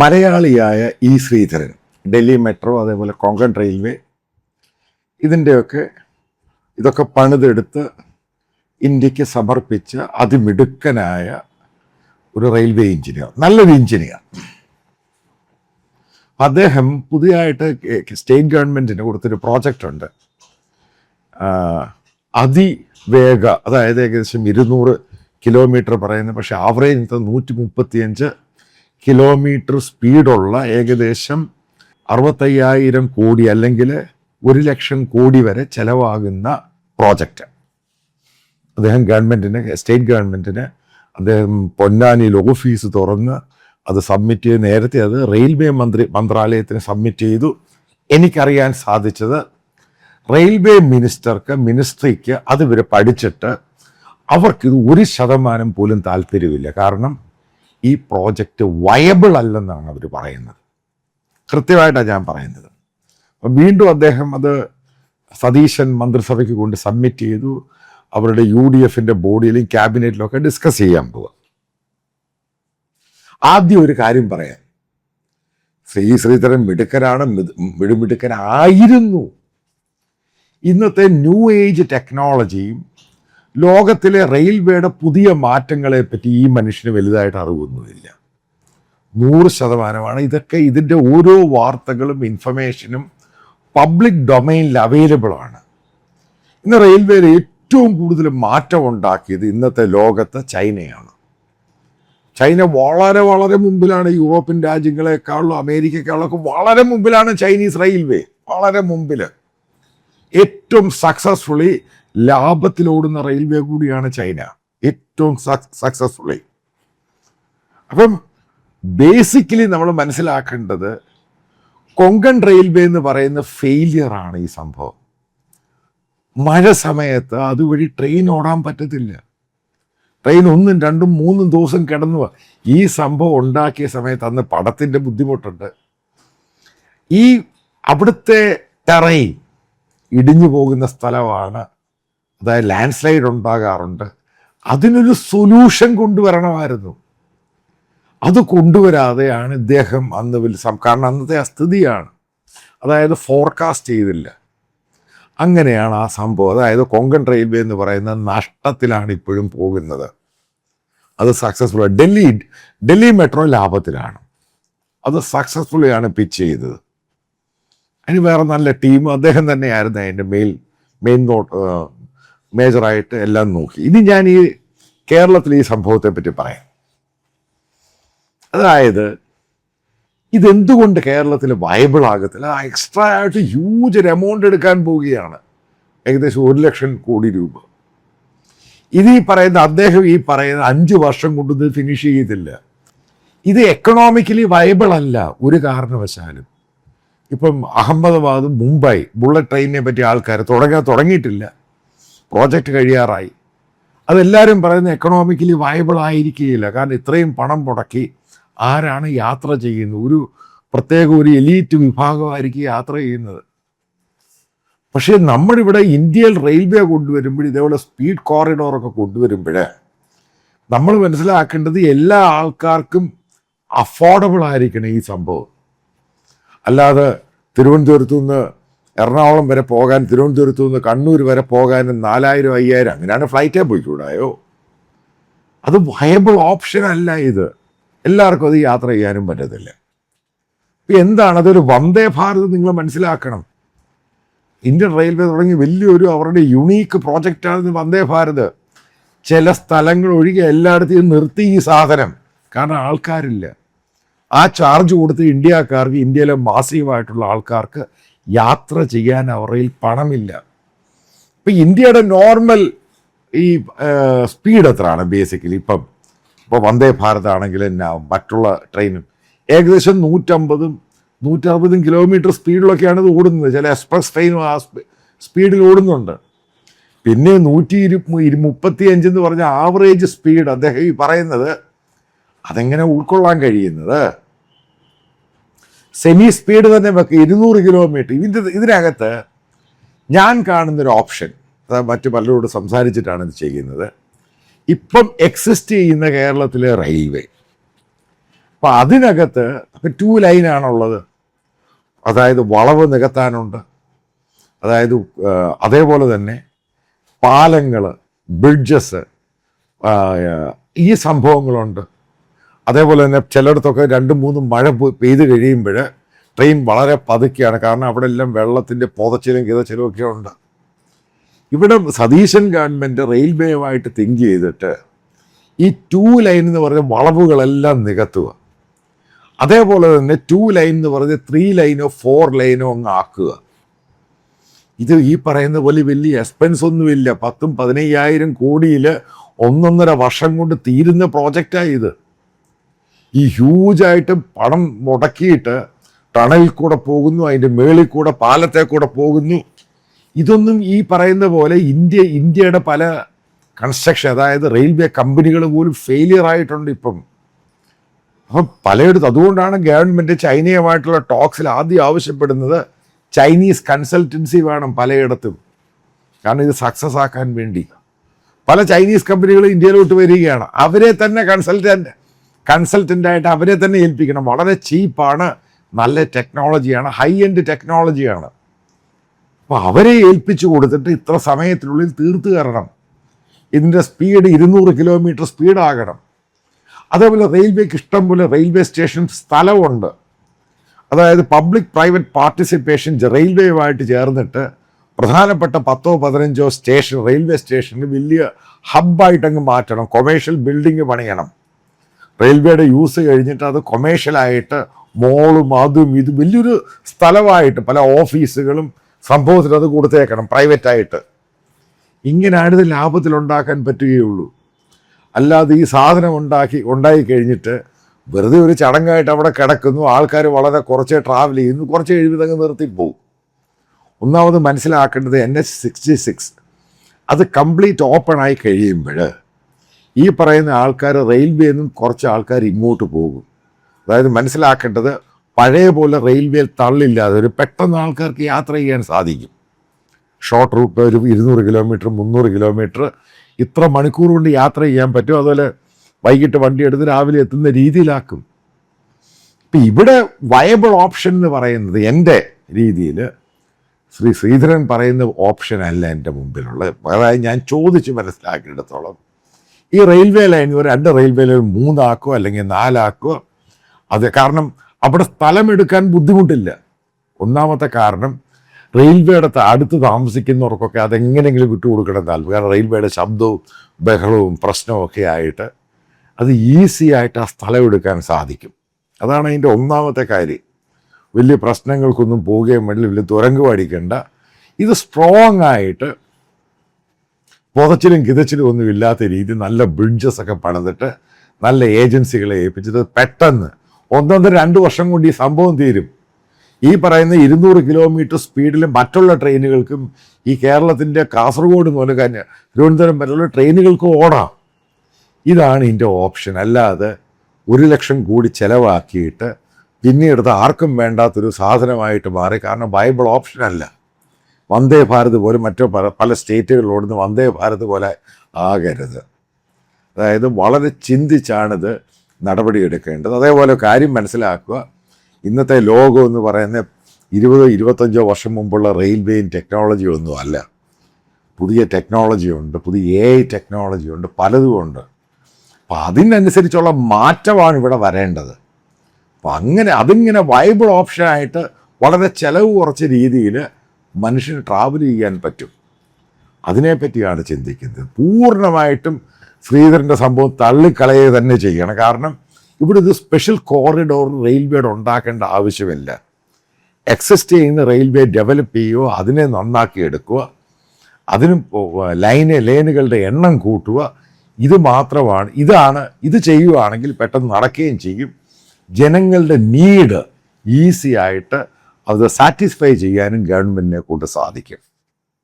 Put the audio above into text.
മലയാളിയായ E Sreedharan Delhi metro അതേപോലെ Konkan railway ഇതൊക്കെ പണിതെടുത്ത് ഇന്ത്യക്ക് സമർപ്പിച്ച അതിമിടുക്കനായ ഒരു റെയിൽവേ എഞ്ചിനീയർ, നല്ലൊരു എഞ്ചിനീയർ. അദ്ദേഹം പുതിയതായിട്ട് സ്റ്റേറ്റ് ഗവൺമെൻറ്റിന് കൊടുത്തൊരു പ്രോജക്റ്റ് ഉണ്ട്. അതിവേഗ, അതായത് ഏകദേശം 200 കിലോമീറ്റർ പറയുന്നത്, പക്ഷേ ആവറേജ് 135 കിലോമീറ്റർ സ്പീഡുള്ള ഏകദേശം 65,000 കോടി അല്ലെങ്കിൽ 1,00,000 കോടി വരെ ചെലവാകുന്ന പ്രോജക്റ്റ്. അദ്ദേഹം സ്റ്റേറ്റ് ഗവൺമെൻറ്റിന് അദ്ദേഹം പൊന്നാനിയിൽ ഓഫീസ് തുറന്ന് അത് സബ്മിറ്റ് ചെയ്ത്, നേരത്തെ അത് റെയിൽവേ മന്ത്രാലയത്തിന് സബ്മിറ്റ് ചെയ്തു. എനിക്കറിയാൻ സാധിച്ചത് റെയിൽവേ മിനിസ്ട്രിക്ക് അത് ഇവർ പഠിച്ചിട്ട് അവർക്കിത് 1% പോലും താല്പര്യമില്ല. കാരണം ഈ പ്രോജക്റ്റ് വയബിൾ അല്ലെന്നാണ് അവർ പറയുന്നത്. കൃത്യമായിട്ടാണ് ഞാൻ പറയുന്നത്. വീണ്ടും അദ്ദേഹം അത് സതീശൻ മന്ത്രിസഭയ്ക്ക് കൊണ്ട് സബ്മിറ്റ് ചെയ്തു. അവരുടെ UDFന്റെ ബോഡിയിലും ക്യാബിനറ്റിലും ഒക്കെ ഡിസ്കസ് ചെയ്യാൻ പോവുക. ആദ്യം ഒരു കാര്യം പറയാം, ശ്രീധരൻ മിടുക്കനായിരുന്നു. ഇന്നത്തെ ന്യൂ ഏജ് ടെക്നോളജിയും ലോകത്തിലെ റെയിൽവേയുടെ പുതിയ മാറ്റങ്ങളെ പറ്റി ഈ മനുഷ്യന് വലുതായിട്ട് അറിവൊന്നുമില്ല. 100% ഇതൊക്കെ. ഇതിൻ്റെ ഓരോ വാർത്തകളും ഇൻഫർമേഷനും പബ്ലിക് ഡൊമൈനിൽ അവൈലബിൾ ആണ്. ഇന്ന് റെയിൽവേയിൽ ഏറ്റവും കൂടുതൽ മാറ്റം ഉണ്ടാക്കിയത് ഇന്നത്തെ ലോകത്ത് ചൈനയാണ്. ചൈന വളരെ വളരെ മുമ്പിലാണ്. യൂറോപ്യൻ രാജ്യങ്ങളെക്കാളും അമേരിക്കയെക്കാളൊക്കെ വളരെ മുമ്പിലാണ് ചൈനീസ് റെയിൽവേ, വളരെ മുമ്പിൽ. ഏറ്റവും സക്സസ്ഫുള്ളി ലാഭത്തിലോടുന്ന റെയിൽവേ കൂടിയാണ് ചൈന, ഏറ്റവും സക്സസ്ഫുള്ളി. അപ്പം ബേസിക്കലി നമ്മൾ മനസ്സിലാക്കേണ്ടത് കൊങ്കൺ റെയിൽവേ എന്ന് പറയുന്ന ഫെയിലിയറാണ് ഈ സംഭവം. മഴ സമയത്ത് അതുവഴി ട്രെയിൻ ഓടാൻ പറ്റത്തില്ല. ട്രെയിൻ 1, 2, 3 ദിവസം കിടന്നു. ഈ സംഭവം ഉണ്ടാക്കിയ സമയത്ത് അന്ന് പടത്തിൻ്റെ ബുദ്ധിമുട്ടുണ്ട്. ഈ അവിടുത്തെ ടെറൈൻ ഇടിഞ്ഞു പോകുന്ന സ്ഥലമാണ്, അതായത് ലാൻഡ് സ്ലൈഡ് ഉണ്ടാകാറുണ്ട്. അതിനൊരു സൊല്യൂഷൻ കൊണ്ടുവരണമായിരുന്നു. അത് കൊണ്ടുവരാതെയാണ് ഇദ്ദേഹം കാരണം അന്നത്തെ സ്ഥിതിയാണ്, അതായത് ഫോർകാസ്റ്റ് ചെയ്തില്ല. അങ്ങനെയാണ് ആ സംഭവം. അതായത് കൊങ്കൺ റെയിൽവേ എന്ന് പറയുന്നത് നഷ്ടത്തിലാണ് ഇപ്പോഴും പോകുന്നത്. അത് സക്സസ്ഫുൾ. ഡൽഹി മെട്രോ ലാഭത്തിലാണ്. അത് സക്സസ്ഫുള്ളിയാണ് പിച്ച് ചെയ്തത്. അതിന് വേറെ നല്ല ടീം അദ്ദേഹം തന്നെയായിരുന്നു അതിൻ്റെ മേജറായിട്ട് എല്ലാം നോക്കി. ഇനി ഞാൻ ഈ കേരളത്തിൽ ഈ സംഭവത്തെ പറ്റി പറയാം. അതായത് ഇതെന്തുകൊണ്ട് കേരളത്തിൽ വയബിൾ ആകത്തില്ല? എക്സ്ട്രാ ആയിട്ട് ഹ്യൂജ് ഒരു എമൗണ്ട് എടുക്കാൻ പോവുകയാണ്, ഏകദേശം 1,00,000 കോടി രൂപ. അദ്ദേഹം ഈ പറയുന്ന 5 വർഷം കൊണ്ട് ഇത് ഫിനിഷ് ചെയ്തില്ല. ഇത് എക്കണോമിക്കലി വയബിൾ അല്ല ഒരു കാരണവശാലും. ഇപ്പം അഹമ്മദാബാദ്, മുംബൈ ബുള്ളറ്റ് ട്രെയിനിനെ പറ്റി ആൾക്കാർ തുടങ്ങിയിട്ടില്ല. പ്രോജക്റ്റ് കഴിയാറായി. അതെല്ലാവരും പറയുന്ന എക്കണോമിക്കലി വയബിൾ ആയിരിക്കുകയില്ല. കാരണം ഇത്രയും പണം മുടക്കി ആരാണ് യാത്ര ചെയ്യുന്നത്? ഒരു പ്രത്യേക ഒരു എലീറ്റ് വിഭാഗമായിരിക്കും യാത്ര ചെയ്യുന്നത്. പക്ഷേ നമ്മളിവിടെ ഇന്ത്യയിൽ റെയിൽവേ കൊണ്ടുവരുമ്പോൾ, ഇതേപോലെ സ്പീഡ് കോറിഡോറൊക്കെ കൊണ്ടുവരുമ്പോൾ നമ്മൾ മനസ്സിലാക്കേണ്ടത് എല്ലാ ആൾക്കാർക്കും അഫോർഡബിൾ ആയിരിക്കണം ഈ സംഭവം. അല്ലാതെ തിരുവനന്തപുരത്തു നിന്ന് എറണാകുളം വരെ പോകാൻ, തിരുവനന്തപുരത്തു നിന്ന് കണ്ണൂർ വരെ പോകാൻ 4,000, 5,000 അങ്ങനെയാണ് ഫ്ലൈറ്റേ പോയിക്കൂടായോ? അത് വയബിൾ ഓപ്ഷൻ അല്ല. ഇത് എല്ലാവർക്കും അത് യാത്ര ചെയ്യാനും പറ്റത്തില്ല. എന്താണ് അതൊരു വന്ദേ ഭാരത് നിങ്ങൾ മനസ്സിലാക്കണം. ഇന്ത്യൻ റെയിൽവേ തുടങ്ങി വലിയൊരു അവരുടെ യുണീക്ക് പ്രോജക്റ്റാണ് വന്ദേ ഭാരത്. ചില സ്ഥലങ്ങൾ ഒഴികെ എല്ലായിടത്തും നിർത്തി ഈ സാധനം. കാരണം ആൾക്കാരില്ല. ആ ചാർജ് കൊടുത്ത് ഇന്ത്യക്കാർക്ക്, ഇന്ത്യയിലെ മാസീവായിട്ടുള്ള ആൾക്കാർക്ക് യാത്ര ചെയ്യാൻ അവരിൽ പണമില്ല. ഇപ്പം ഇന്ത്യയുടെ നോർമൽ ഈ സ്പീഡ് എത്രയാണ് ബേസിക്കലി? ഇപ്പോൾ വന്ദേ ഭാരത് ആണെങ്കിൽ മറ്റുള്ള ട്രെയിനും ഏകദേശം 150-160 കിലോമീറ്റർ സ്പീഡിലൊക്കെയാണ് ഇത് ഓടുന്നത്. ചില എക്സ്പ്രസ് ട്രെയിനും ആ സ്പീഡിൽ ഓടുന്നുണ്ട്. പിന്നെ 135 എന്ന് പറഞ്ഞ ആവറേജ് സ്പീഡ് അദ്ദേഹം ഈ പറയുന്നത് അതെങ്ങനെ ഉൾക്കൊള്ളാൻ കഴിയുന്നത്? സെമി സ്പീഡ് തന്നെ വെക്കുക 200 കിലോമീറ്റർ. ഇതിനകത്ത് ഞാൻ കാണുന്നൊരു ഓപ്ഷൻ, മറ്റു പലരോട് സംസാരിച്ചിട്ടാണ് ഇത് ചെയ്യുന്നത്. ഇപ്പം എക്സിസ്റ്റ് ചെയ്യുന്ന കേരളത്തിലെ റെയിൽവേ അപ്പം അതിനകത്ത് 2 ലൈനാണുള്ളത്. അതായത് വളവ് നികത്താനുണ്ട്, അതായത് അതേപോലെ തന്നെ പാലങ്ങൾ, ബ്രിഡ്ജസ്, ഈ സംഭവങ്ങളുണ്ട്. അതേപോലെ തന്നെ ചിലയിടത്തൊക്കെ 2-3 മഴ പെയ്ത് കഴിയുമ്പോൾ ട്രെയിൻ വളരെ പതുക്കെയാണ്, കാരണം അവിടെ എല്ലാം വെള്ളത്തിൻ്റെ പുതച്ചിലും കിതച്ചിലും ഒക്കെ ഉണ്ട്. ഇവിടെ സതീശൻ ഗവൺമെൻറ് റെയിൽവേയുമായിട്ട് തിങ്ക് ചെയ്തിട്ട് ഈ 2 ലൈൻ എന്ന് പറഞ്ഞ വളവുകളെല്ലാം നികത്തുക. അതേപോലെ തന്നെ 2 ലൈൻ എന്ന് പറഞ്ഞ് 3 ലൈനോ 4 ലൈനോ അങ്ങ് ആക്കുക. ഇത് ഈ പറയുന്ന പോലെ വലിയ എക്സ്പെൻസ് ഒന്നുമില്ല. 10-15,000 കോടിയിൽ 1.5 വർഷം കൊണ്ട് തീരുന്ന പ്രോജക്റ്റാണ് ഇത്. ഈ ഹ്യൂജായിട്ട് പണം മുടക്കിയിട്ട് ടണലിൽ കൂടെ പോകുന്നു, അതിൻ്റെ മേളിൽ കൂടെ പാലത്തെ കൂടെ പോകുന്നു. ഇതൊന്നും ഈ പറയുന്ന പോലെ ഇന്ത്യയുടെ പല കൺസ്ട്രക്ഷൻ, അതായത് റെയിൽവേ കമ്പനികൾ പോലും ഫെയിലിയർ ആയിട്ടുണ്ട് ഇപ്പം. അപ്പം പലയിടത്തും അതുകൊണ്ടാണ് ഗവൺമെൻറ് ചൈനയുമായിട്ടുള്ള ടോക്സിൽ ആദ്യം ആവശ്യപ്പെടുന്നത് ചൈനീസ് കൺസൾട്ടൻസി വേണം പലയിടത്തും. കാരണം ഇത് സക്സസ് ആക്കാൻ വേണ്ടി പല ചൈനീസ് കമ്പനികൾ ഇന്ത്യയിലോട്ട് വരികയാണ്. അവരെ തന്നെ കൺസൾട്ടൻ്റായിട്ട് അവരെ തന്നെ ഏൽപ്പിക്കണം. വളരെ ചീപ്പാണ്, നല്ല ടെക്നോളജിയാണ്, ഹൈ എൻഡ് ടെക്നോളജിയാണ്. അപ്പോൾ അവരെ ഏൽപ്പിച്ചു കൊടുത്തിട്ട് ഇത്ര സമയത്തിനുള്ളിൽ തീർത്തു തരണം. ഇതിൻ്റെ സ്പീഡ് 200 കിലോമീറ്റർ സ്പീഡാകണം. അതേപോലെ റെയിൽവേക്ക് ഇഷ്ടം പോലെ റെയിൽവേ സ്റ്റേഷൻ സ്ഥലമുണ്ട്. അതായത് പബ്ലിക് പ്രൈവറ്റ് പാർട്ടിസിപ്പേഷൻ റെയിൽവേയുമായിട്ട് ചേർന്നിട്ട് പ്രധാനപ്പെട്ട 10-15 സ്റ്റേഷൻ, റെയിൽവേ സ്റ്റേഷന് വലിയ ഹബ്ബായിട്ടങ്ങ് മാറ്റണം. കൊമേഴ്ഷ്യൽ ബിൽഡിങ് പണിയണം. റെയിൽവേയുടെ യൂസ് കഴിഞ്ഞിട്ട് അത് കൊമേഴ്ഷ്യലായിട്ട് മോളും അതും ഇത് വലിയൊരു സ്ഥലമായിട്ട് പല ഓഫീസുകളും സംഭവത്തിൽ അത് കൊടുത്തേക്കണം പ്രൈവറ്റായിട്ട്. ഇങ്ങനെയാണ് ഇത് ലാഭത്തിലുണ്ടാക്കാൻ പറ്റുകയുള്ളൂ. അല്ലാതെ ഈ സാധനം ഉണ്ടായി കഴിഞ്ഞിട്ട് വെറുതെ ഒരു ചടങ്ങായിട്ട് അവിടെ കിടക്കുന്നു, ആൾക്കാർ വളരെ കുറച്ചേ ട്രാവൽ ചെയ്യുന്നു, കുറച്ച് എഴുപതങ്ങ് നിർത്തിപ്പോവും. ഒന്നാമത് മനസ്സിലാക്കേണ്ടത് NH-66 അത് കംപ്ലീറ്റ് ഓപ്പൺ ആയി കഴിയുമ്പോൾ ഈ പറയുന്ന ആൾക്കാർ റെയിൽവേയിൽ നിന്നും കുറച്ച് ആൾക്കാർ ഇങ്ങോട്ട് പോകും. അതായത് മനസ്സിലാക്കേണ്ടത് പഴയ പോലെ റെയിൽവേയിൽ തള്ളില്ലാതെ ഒരു പെട്ടെന്ന് ആൾക്കാർക്ക് യാത്ര ചെയ്യാൻ സാധിക്കും. ഷോർട്ട് റൂട്ട് ഒരു 200 കിലോമീറ്റർ 300 കിലോമീറ്റർ ഇത്ര മണിക്കൂർ കൊണ്ട് യാത്ര ചെയ്യാൻ പറ്റും. അതുപോലെ വൈകിട്ട് വണ്ടി എടുത്ത് രാവിലെ എത്തുന്ന രീതിയിലാക്കും. ഇപ്പം ഇവിടെ വയബിൾ ഓപ്ഷൻ എന്ന് പറയുന്നത് എൻ്റെ രീതിയിൽ ശ്രീധരൻ പറയുന്ന ഓപ്ഷനല്ല എൻ്റെ മുമ്പിലുള്ള. അതായത് ഞാൻ ചോദിച്ച് മനസ്സിലാക്കിയിടത്തോളം ഈ റെയിൽവേ ലൈൻ ഒരു 2 റെയിൽവേ ലൈൻ 3 ആക്കോ അല്ലെങ്കിൽ 4 ആക്കോ. അത് കാരണം അവിടെ സ്ഥലമെടുക്കാൻ ബുദ്ധിമുട്ടില്ല. ഒന്നാമത്തെ കാരണം റെയിൽവേയുടെ അടുത്ത് താമസിക്കുന്നവർക്കൊക്കെ അതെങ്ങനെയെങ്കിലും വിട്ടുകൊടുക്കണം താല്പര്യം. കാരണം റെയിൽവേയുടെ ശബ്ദവും ബഹളവും പ്രശ്നവും ഒക്കെ ആയിട്ട് അത് ഈസി ആയിട്ട് ആ സ്ഥലം എടുക്കാൻ സാധിക്കും. അതാണ് അതിൻ്റെ ഒന്നാമത്തെ കാര്യം. വലിയ പ്രശ്നങ്ങൾക്കൊന്നും പോവുകയും വേണ്ടി വലിയ തുരങ്കം അടിക്കേണ്ട. ഇത് സ്ട്രോങ് ആയിട്ട് പുതച്ചിലും കിതച്ചിലും ഒന്നും ഇല്ലാത്ത രീതി നല്ല ബ്രിഡ്ജസ് ഒക്കെ പണിതിട്ട് നല്ല ഏജൻസികളെ ഏൽപ്പിച്ചിട്ട് പെട്ടെന്ന് 1-2 വർഷം കൊണ്ട് ഈ സംഭവം തീരും. ഈ പറയുന്ന 200 കിലോമീറ്റർ സ്പീഡിൽ മറ്റുള്ള ട്രെയിനുകൾക്കും ഈ കേരളത്തിൻ്റെ കാസർഗോഡ് മുതൽ തിരുവനന്തപുരം വരെയുള്ള ട്രെയിനുകൾക്ക് ഓടാം. ഇതാണ് ഇതിൻ്റെ ഓപ്ഷൻ. അല്ലാതെ 1 ലക്ഷം കോടി ചിലവാക്കിയിട്ട് പിന്നീട് ആർക്കും വേണ്ടാത്തൊരു സാധനമായിട്ട് മാറി. കാരണം വയബിൾ ഓപ്ഷനല്ല. വന്ദേ ഭാരത് പോലെ മറ്റോ പല സ്റ്റേറ്റുകളിലോടുന്ന് വന്ദേ ഭാരത് പോലെ ആകരുത്. അതായത് വളരെ ചിന്തിച്ചാണിത് നടപടിയെടുക്കേണ്ടത്. അതേപോലെ കാര്യം മനസ്സിലാക്കുക, ഇന്നത്തെ ലോകം എന്ന് പറയുന്ന 20-25 വർഷം മുമ്പുള്ള റെയിൽവേയും ടെക്നോളജിയും ഒന്നും അല്ല. പുതിയ ടെക്നോളജിയുണ്ട്, പുതിയ AI ടെക്നോളജിയുണ്ട്, പലതുമുണ്ട്. അപ്പം അതിനനുസരിച്ചുള്ള മാറ്റമാണ് ഇവിടെ വരേണ്ടത്. അപ്പം അതിങ്ങനെ വയബിൾ ഓപ്ഷനായിട്ട് വളരെ ചിലവ് കുറച്ച രീതിയിൽ മനുഷ്യന് ട്രാവൽ ചെയ്യാൻ പറ്റും. അതിനെപ്പറ്റിയാണ് ചിന്തിക്കുന്നത്. പൂർണ്ണമായിട്ടും ശ്രീധരൻ്റെ സംഭവം തള്ളിക്കളയുക തന്നെ ചെയ്യണം. കാരണം ഇവിടെ ഇത് സ്പെഷ്യൽ കോറിഡോർ റെയിൽവേയുടെ ഉണ്ടാക്കേണ്ട ആവശ്യമില്ല. എക്സിസ്റ്റ് ചെയ്യുന്ന റെയിൽവേ ഡെവലപ്പ് ചെയ്യുക, അതിനെ നന്നാക്കി എടുക്കുക, അതിനും ലൈനുകളുടെ എണ്ണം കൂട്ടുക. ഇത് മാത്രമാണ്. ഇത് ചെയ്യുകയാണെങ്കിൽ പെട്ടെന്ന് നടക്കുകയും ചെയ്യും. ജനങ്ങളുടെ നീഡ് ഈസി ആയിട്ട് അത് സാറ്റിസ്ഫൈ ചെയ്യാനും ഗവൺമെൻറ്റിനെ കൊണ്ട് സാധിക്കും.